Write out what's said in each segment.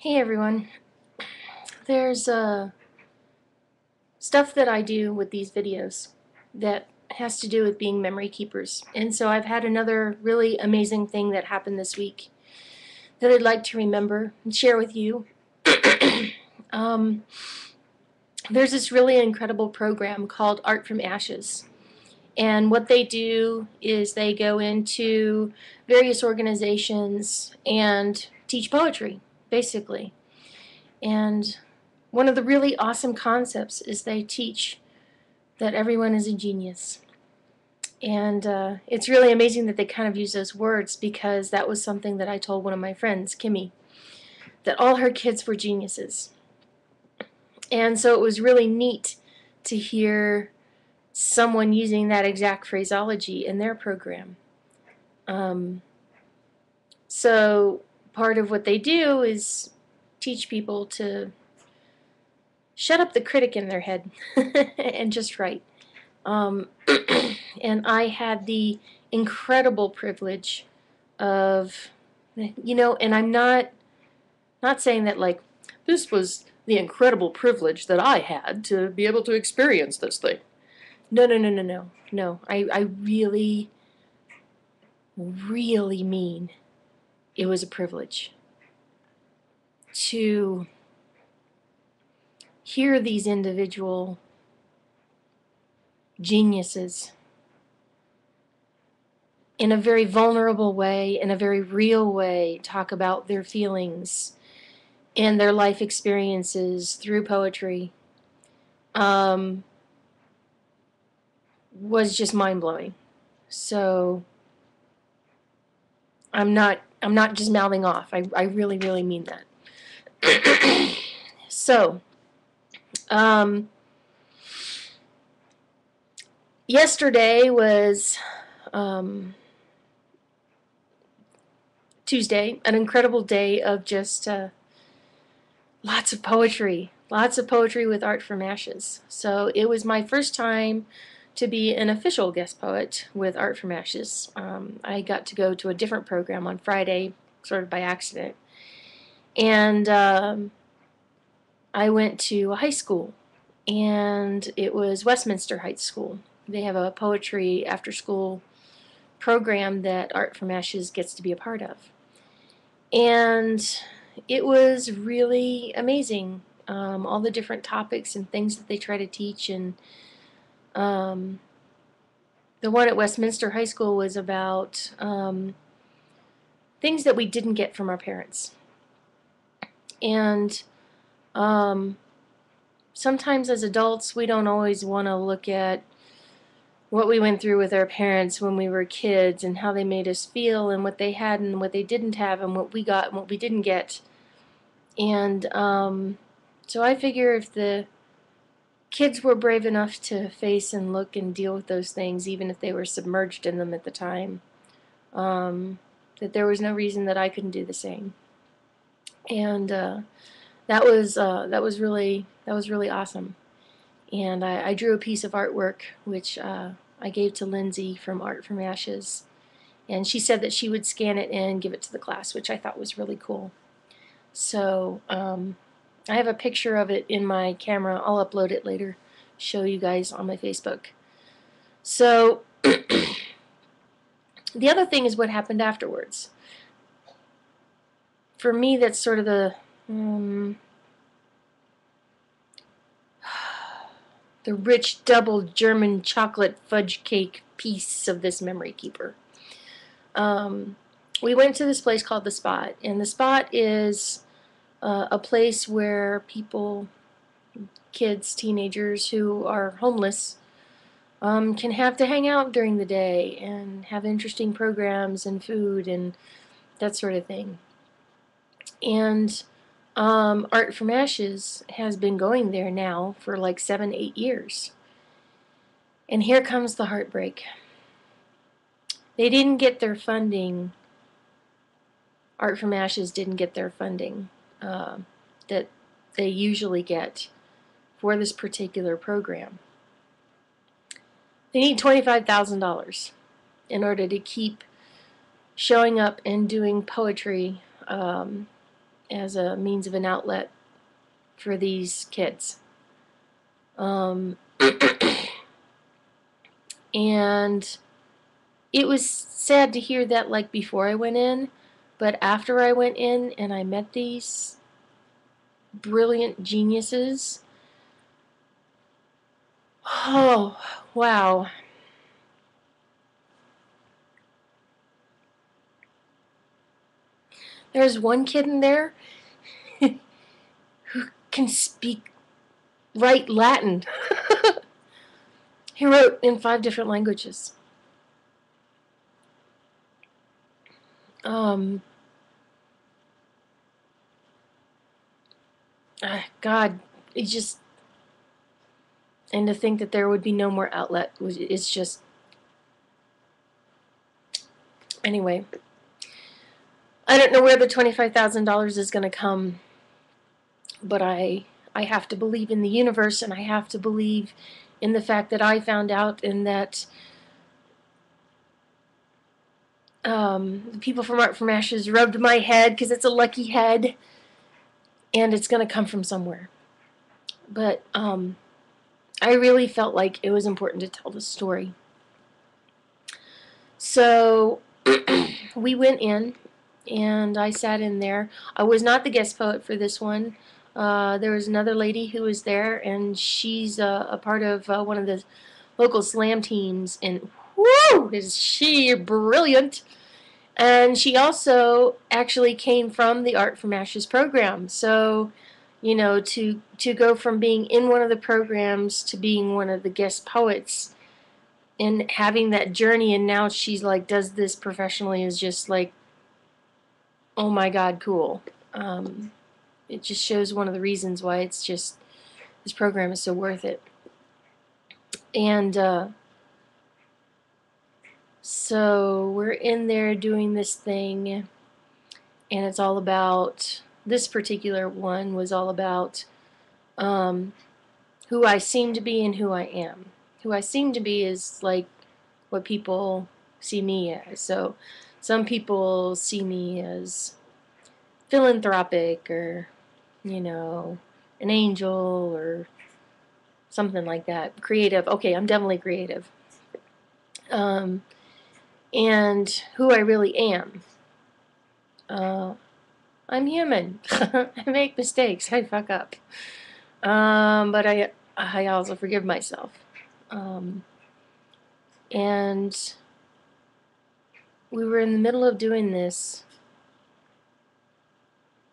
Hey everyone, there's stuff that I do with these videos that has to do with being memory keepers. And so I've had another really amazing thing that happened this week that I'd like to remember and share with you. um, there's this really incredible program called Art from Ashes. And what they do is they go into various organizations and teach poetry, basically. And one of the really awesome concepts is they teach that everyone is a genius. And it's really amazing that they kind of use those words, because that was something that I told one of my friends, Kimmy, that all her kids were geniuses. And so it was really neat to hear someone using that exact phraseology in their program. So part of what they do is teach people to shut up the critic in their head and just write. And I had the incredible privilege of, and I'm not saying that like this was the incredible privilege that I had to be able to experience this thing. No, no, no, no, no, no. I really, really mean it was a privilege to hear these individual geniuses in a very vulnerable way, in a very real way, talk about their feelings and their life experiences through poetry, was just mind-blowing. So I'm not just mouthing off. I really, really mean that. So, yesterday was Tuesday, an incredible day of just lots of poetry with Art from Ashes. So it was my first time to be an official guest poet with Art from Ashes. I got to go to a different program on Friday, sort of by accident. And I went to a high school, and it was Westminster High School. They have a poetry after-school program that Art from Ashes gets to be a part of. And it was really amazing, all the different topics and things that they try to teach. And the one at Westminster High School was about things that we didn't get from our parents. And sometimes as adults, we don't always want to look at what we went through with our parents when we were kids, and how they made us feel, and what they had and what they didn't have, and what we got and what we didn't get. And so I figure if the kids were brave enough to face and look and deal with those things, even if they were submerged in them at the time, that there was no reason that I couldn't do the same. And that was really awesome. And I drew a piece of artwork, which I gave to Lindsay from Art from Ashes, and she said that she would scan it and give it to the class, which I thought was really cool. So I have a picture of it in my camera. I'll upload it later, show you guys on my Facebook. So the other thing is what happened afterwards. For me, that's sort of the rich double German chocolate fudge cake piece of this memory keeper. We went to this place called The Spot, and The Spot is a place where people, kids, teenagers who are homeless, can have to hang out during the day and have interesting programs and food and that sort of thing. And Art from Ashes has been going there now for like 7-8 years. And here comes the heartbreak. They didn't get their funding. Art from Ashes didn't get their funding that they usually get for this particular program. They need $25,000 in order to keep showing up and doing poetry as a means of an outlet for these kids. And it was sad to hear that, like, before I went in, but after I went in and I met these brilliant geniuses, oh, wow. There's one kid in there who can write Latin. He wrote in 5 different languages. God, it just, and to think that there would be no more outlet, it's just, anyway. I don't know where the $25,000 is going to come, but I have to believe in the universe, and I have to believe in the fact that I found out, and that the people from Art from Ashes rubbed my head, because it's a lucky head, and it's going to come from somewhere. But I really felt like it was important to tell the story. So we went in, and I sat in there. I was not the guest poet for this one. There was another lady who was there, and she's a part of one of the local slam teams, and whoo, is she brilliant! And she also actually came from the Art from Ashes program. So, you know, to go from being in one of the programs to being one of the guest poets and having that journey, and now she's like does this professionally, is just like, oh my God, cool. It just shows one of the reasons why it's just, this program is so worth it. And so we're in there doing this thing, and it's all about, this particular one was all about who I seem to be and who I am. Who I seem to be is like what people see me as. So some people see me as philanthropic, or, you know, an angel, or something like that. Creative. Okay, I'm definitely creative. And who I really am. I'm human. I make mistakes. I fuck up. But I also forgive myself. And we were in the middle of doing this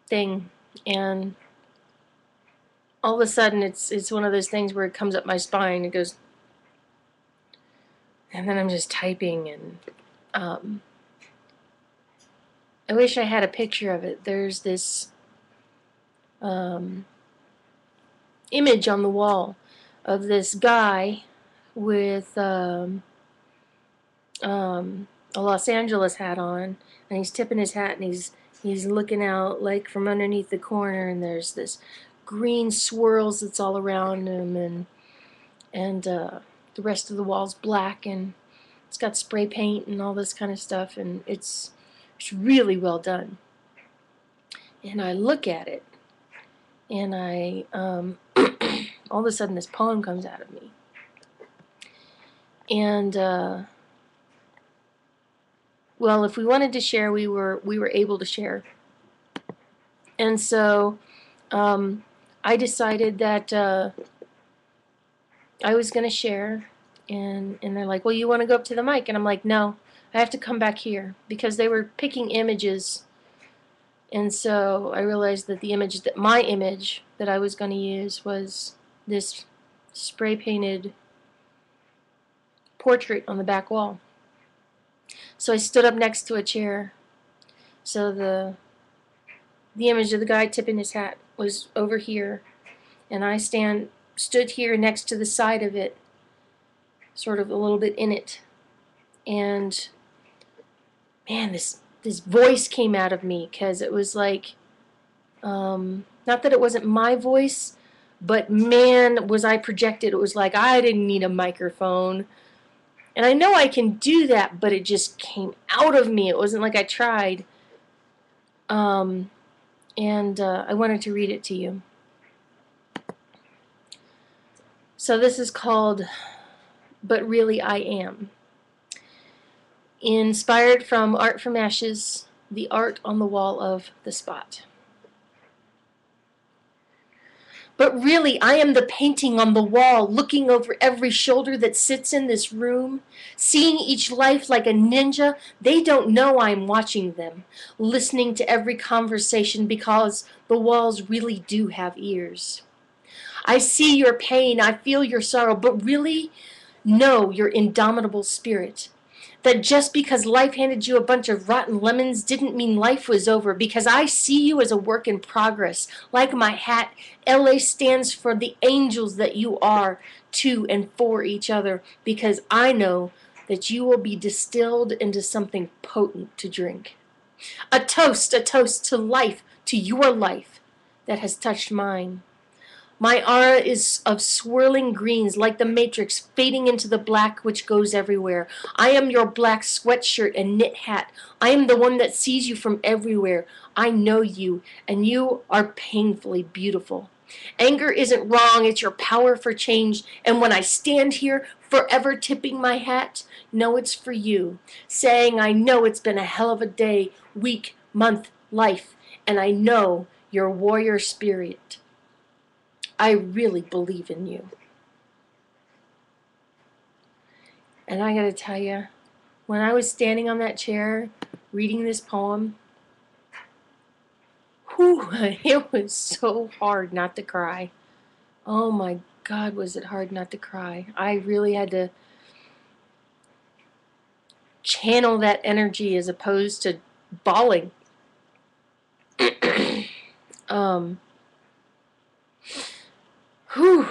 thing, and all of a sudden it's one of those things where it comes up my spine, it goes, and then I'm just typing, and I wish I had a picture of it. There's this image on the wall of this guy with a Los Angeles hat on, and he's tipping his hat, and he's looking out like from underneath the corner, and there's this green swirls that's all around him, and the rest of the wall's black, and it's got spray paint and all this kind of stuff, and it's really well done. And I look at it, and I all of a sudden this poem comes out of me, and well, if we wanted to share, we were able to share. And so I decided that I was going to share, and they're like, well, you want to go up to the mic? And I'm like, no, I have to come back here, because they were picking images. And so I realized that my image that I was going to use was this spray painted portrait on the back wall. So I stood up next to a chair. So the image of the guy tipping his hat was over here, and I stood here next to the side of it, sort of a little bit in it. And man, this voice came out of me, because it was like, not that it wasn't my voice, but man, was I projected. It was like I didn't need a microphone. And I know I can do that, but it just came out of me. It wasn't like I tried. and I wanted to read it to you. So this is called But Really I Am. Inspired from Art from Ashes, the art on the wall of the spot. But really, I am the painting on the wall, looking over every shoulder that sits in this room, seeing each life like a ninja. They don't know I'm watching them, listening to every conversation because the walls really do have ears. I see your pain, I feel your sorrow, but really know your indomitable spirit. That just because life handed you a bunch of rotten lemons didn't mean life was over, because I see you as a work in progress. Like my hat, LA stands for the angels that you are to and for each other, because I know that you will be distilled into something potent to drink. A toast to life, to your life that has touched mine. My aura is of swirling greens, like the matrix, fading into the black which goes everywhere. I am your black sweatshirt and knit hat. I am the one that sees you from everywhere. I know you, and you are painfully beautiful. Anger isn't wrong, it's your power for change. And when I stand here, forever tipping my hat, know it's for you, saying I know it's been a hell of a day, week, month, life, and I know your warrior spirit. I really believe in you. And I gotta tell you, when I was standing on that chair reading this poem, whew, it was so hard not to cry. Oh my God, was it hard not to cry. I really had to channel that energy as opposed to bawling. um, whew,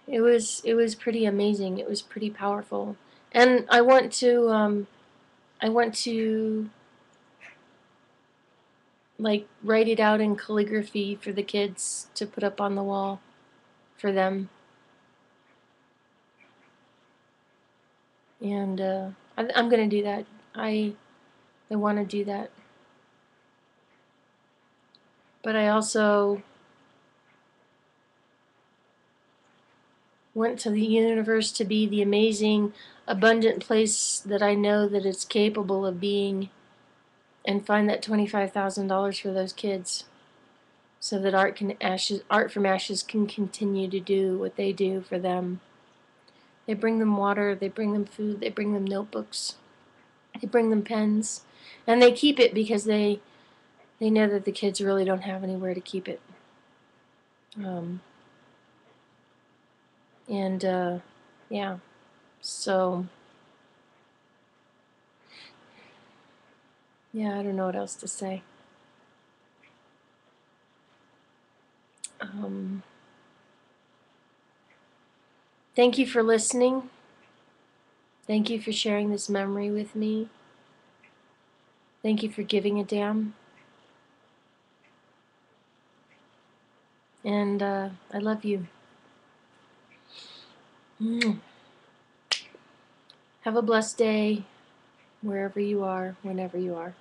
it was pretty amazing. It was pretty powerful. And I want to like write it out in calligraphy for the kids to put up on the wall for them. And I'm gonna do that. I want to do that. But I also want to the universe to be the amazing, abundant place that I know that it's capable of being, and find that $25,000 for those kids, so that Art from Ashes can continue to do what they do for them. They bring them water, they bring them food, they bring them notebooks, they bring them pens, and they keep it because they know that the kids really don't have anywhere to keep it. Um, and yeah, so yeah, I don't know what else to say. Um, Thank you for listening. Thank you for sharing this memory with me. Thank you for giving a damn. And I love you. Have a blessed day, wherever you are, whenever you are.